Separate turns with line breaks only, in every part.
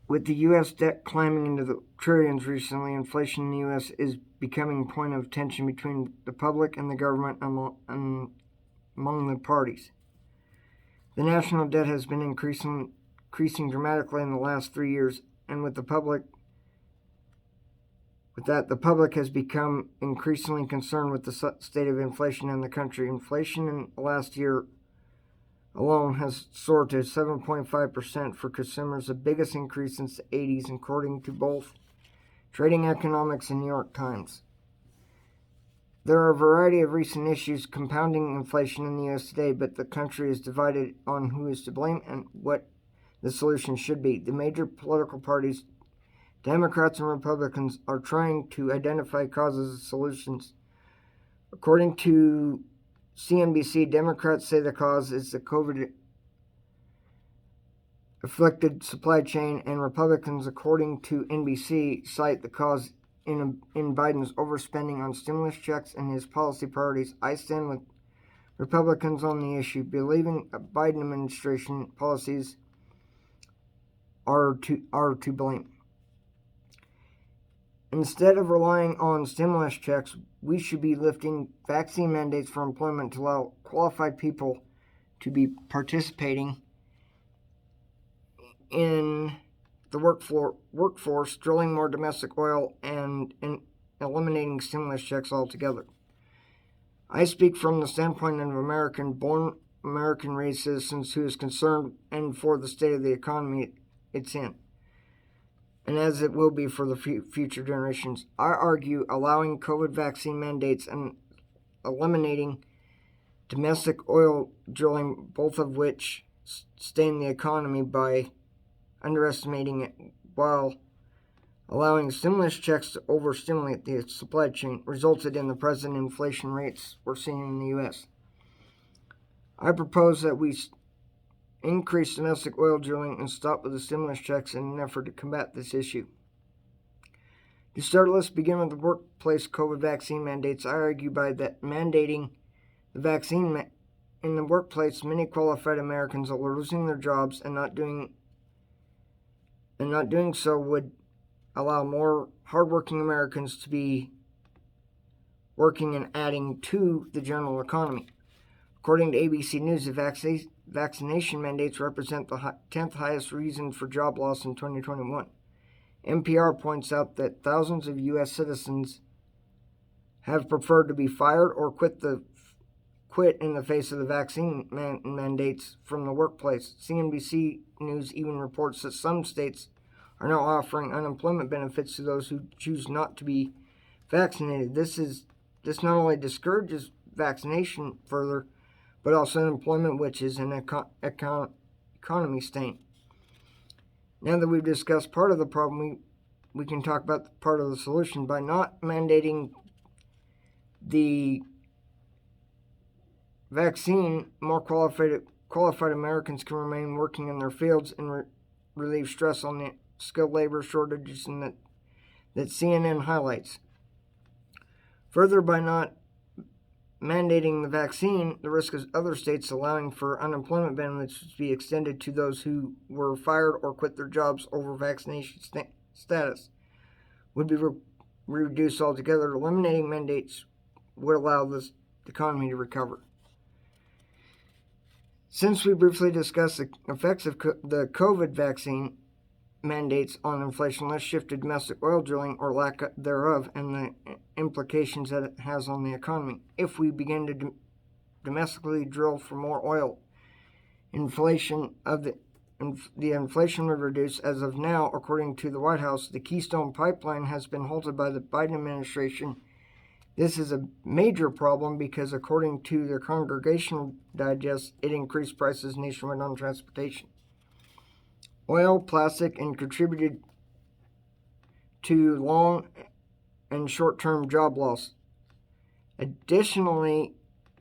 With the U.S. debt climbing into the trillions recently, inflation in the U.S. is becoming a point of tension between the public and the government among the parties. The national debt has been increasing dramatically in the last 3 years, and the public has become increasingly concerned with the state of inflation in the country. Inflation in the last year alone has soared to 7.5% for consumers, the biggest increase since the 80s, according to both Trading Economics and New York Times. There are a variety of recent issues compounding inflation in the U.S. today, but the country is divided on who is to blame and what the solution should be. The major political parties, Democrats and Republicans, are trying to identify causes and solutions. According to CNBC, Democrats say the cause is the COVID-afflicted supply chain, and Republicans, according to NBC, cite the cause in Biden's overspending on stimulus checks and his policy priorities. I stand with Republicans on the issue, believing Biden administration policies are to blame. Instead of relying on stimulus checks, we should be lifting vaccine mandates for employment to allow qualified people to be participating in the workforce, drilling more domestic oil, and eliminating stimulus checks altogether. I speak from the standpoint of American-born, American-raised citizens who is concerned and for the state of the economy it's in, and as it will be for the future generations. I argue allowing COVID vaccine mandates and eliminating domestic oil drilling, both of which stain the economy by underestimating it, while allowing stimulus checks to overstimulate the supply chain, resulted in the present inflation rates we're seeing in the U.S. I propose that we increase domestic oil drilling and stop with the stimulus checks in an effort to combat this issue. To start, let's begin with the workplace COVID vaccine mandates. I argue by that mandating the vaccine in the workplace, many qualified Americans are losing their jobs, and not doing so would allow more hardworking Americans to be working and adding to the general economy. According to ABC News, the vaccination mandates represent the 10th highest reason for job loss in 2021. NPR points out that thousands of U.S. citizens have preferred to be fired or quit in the face of the vaccine mandates from the workplace. CNBC News even reports that some states are now offering unemployment benefits to those who choose not to be vaccinated. This not only discourages vaccination further, but also unemployment, which is an economy stain. Now that we've discussed part of the problem, we can talk about part of the solution. By not mandating the vaccine, more qualified Americans can remain working in their fields and relieve stress on the skilled labor shortages that CNN highlights. Further, by not mandating the vaccine, the risk of other states allowing for unemployment benefits to be extended to those who were fired or quit their jobs over vaccination status would be reduced altogether. Eliminating mandates would allow this economy to recover. Since we briefly discussed the effects of the COVID vaccine mandates on inflation, let's shift to domestic oil drilling, or lack thereof, and the implications that it has on the economy. If we begin to domestically drill for more oil, the inflation would reduce. As of now, according to the White House, the Keystone Pipeline has been halted by the Biden administration. This is a major problem because, according to the Congressional Digest, it increased prices nationwide on transportation, oil, plastic, and contributed to long and short-term job loss. Additionally,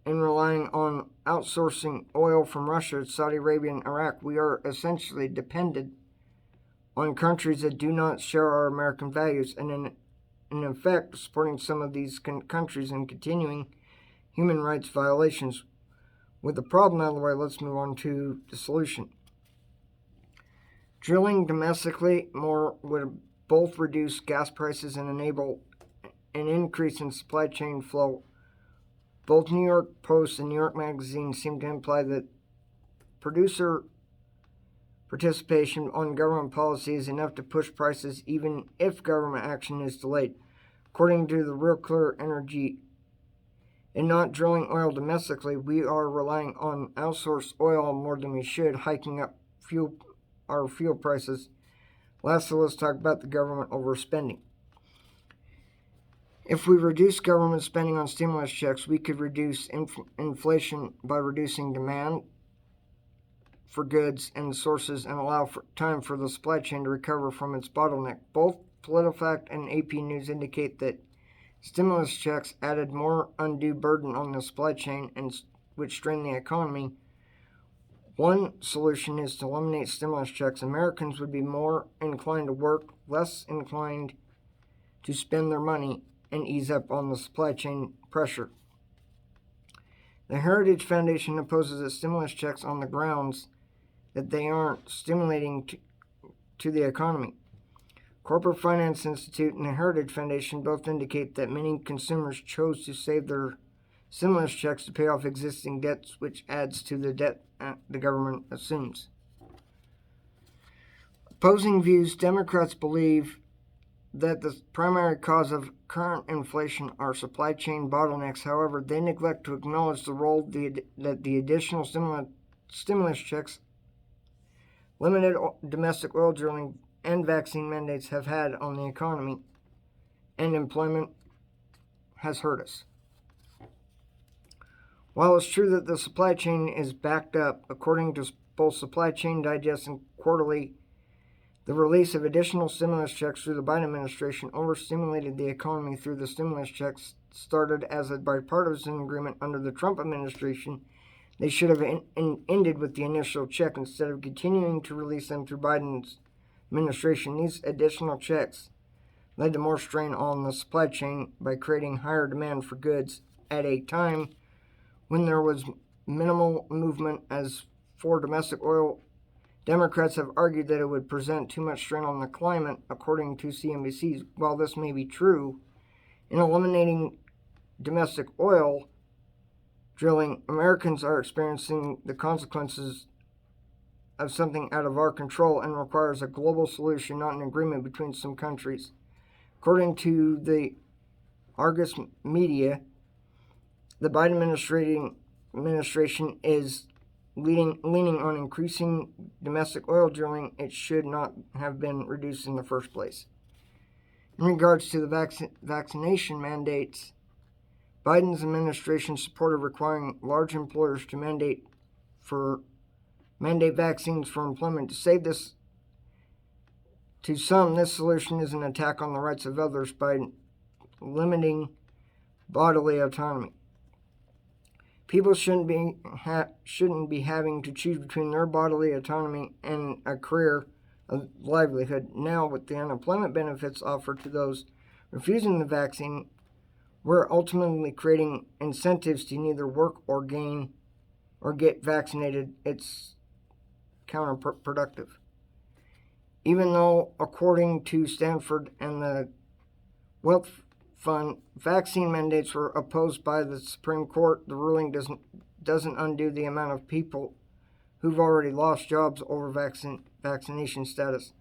in relying on outsourcing oil from Russia, Saudi Arabia, and Iraq, we are essentially dependent on countries that do not share our American values, and in effect supporting some of these countries in continuing human rights violations. With the problem out of the way, let's move on to the solution. Drilling domestically more would both reduce gas prices and enable an increase in supply chain flow. Both New York Post and New York Magazine seem to imply that producer participation on government policy is enough to push prices even if government action is delayed. According to the Real Clear Energy, in not drilling oil domestically, we are relying on outsourced oil more than we should, hiking up our fuel prices. Lastly, let's talk about the government overspending. If we reduce government spending on stimulus checks, we could reduce inflation by reducing demand for goods and sources and allow time for the supply chain to recover from its bottleneck. Both PolitiFact and AP News indicate that stimulus checks added more undue burden on the supply chain and which strained the economy. One solution is to eliminate stimulus checks. Americans would be more inclined to work, less inclined to spend their money, and ease up on the supply chain pressure. The Heritage Foundation opposes the stimulus checks on the grounds that they aren't stimulating to the economy. Corporate Finance Institute and the Heritage Foundation both indicate that many consumers chose to save their stimulus checks to pay off existing debts, which adds to the debt the government assumes. Opposing views, Democrats believe that the primary cause of current inflation are supply chain bottlenecks. However, they neglect to acknowledge the role that the additional stimulus checks, limited domestic oil drilling, and vaccine mandates have had on the economy and employment has hurt us. While it's true that the supply chain is backed up, according to both Supply Chain Digest and Quarterly, the release of additional stimulus checks through the Biden administration overstimulated the economy through the stimulus checks started as a bipartisan agreement under the Trump administration. They should have ended with the initial check instead of continuing to release them through Biden's administration. These additional checks led to more strain on the supply chain by creating higher demand for goods at a time when there was minimal movement as for domestic oil. Democrats have argued that it would present too much strain on the climate, according to CNBC. While this may be true, in eliminating domestic oil drilling, Americans are experiencing the consequences of something out of our control and requires a global solution, not an agreement between some countries. According to the Argus media, the Biden administration is leaning on increasing domestic oil drilling. It should not have been reduced in the first place. In regards to the vaccination mandates, Biden's administration supported requiring large employers to mandate vaccines for employment. To say this to some, this solution is an attack on the rights of others by limiting bodily autonomy. People shouldn't be having to choose between their bodily autonomy and a career of livelihood. Now, with the unemployment benefits offered to those refusing the vaccine, we're ultimately creating incentives to neither work or get vaccinated. It's counterproductive. Even though, according to Stanford and the Wealth Fund, vaccine mandates were opposed by the Supreme Court, the ruling doesn't undo the amount of people who've already lost jobs over vaccination status.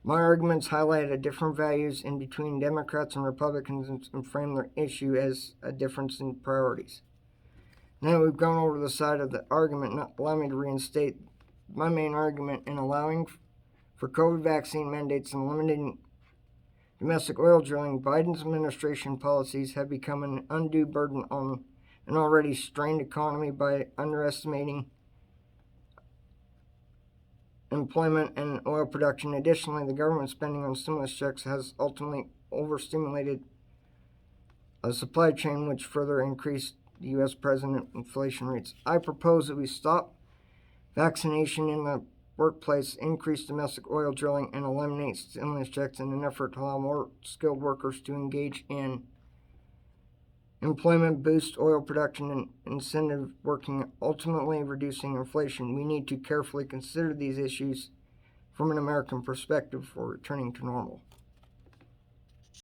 My arguments highlighted different values in between Democrats and Republicans and frame their issue as a difference in priorities. Now we've gone over the side of the argument. Now allow me to reinstate my main argument in allowing for COVID vaccine mandates and limiting domestic oil drilling. Biden's administration policies have become an undue burden on an already strained economy by underestimating employment and oil production. Additionally, the government spending on stimulus checks has ultimately overstimulated a supply chain, which further increased the U.S. president inflation rates. I propose that we stop vaccination in the workplace, increase domestic oil drilling, and eliminate stimulus checks in an effort to allow more skilled workers to engage in employment, boost oil production, and incentive working, ultimately reducing inflation. We need to carefully consider these issues from an American perspective for returning to normal.